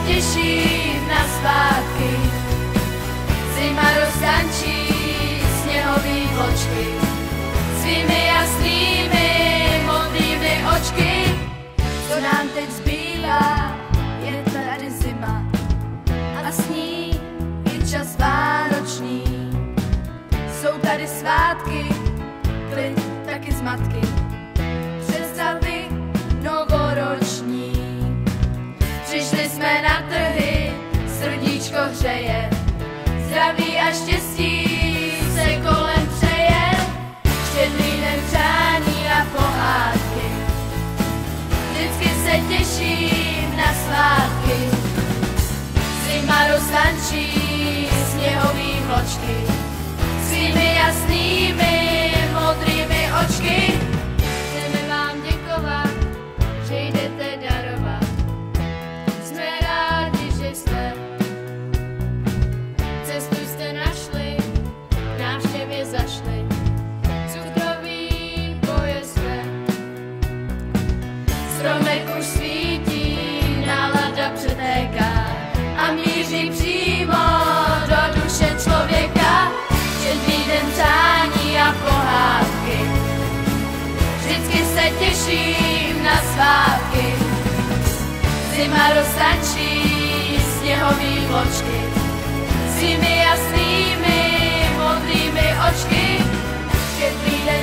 těším na svátky. Zima roztančí sněhový vločky svými jasnými modrými očky. Co nám teď zbývá, je tady zima a s ní je čas vánoční. Jsou tady svátky, klid, taky zmatky, představy novoroční. Přišli jsme na trhy, srdíčko hřeje, zdraví a štěstí se kolem přeje. Štědrý den přání a pohádky, vždycky se těším na svátky. Zima roztančí sněhový vločky svými jasnými modrými očky. Chceme vám děkovat, že jdete darovat. Jsme rádi, že jste cestu jste našli, k návštěvě zašli. Cukroví boje jste, stromek už svítí, nálada přetéká a míří přímo do duše člověka. Štědrý den přání a pohádky, vždycky se těším na svátky. Zima roztančí sněhový vločky svými jasnými modrými očky. Štědrý den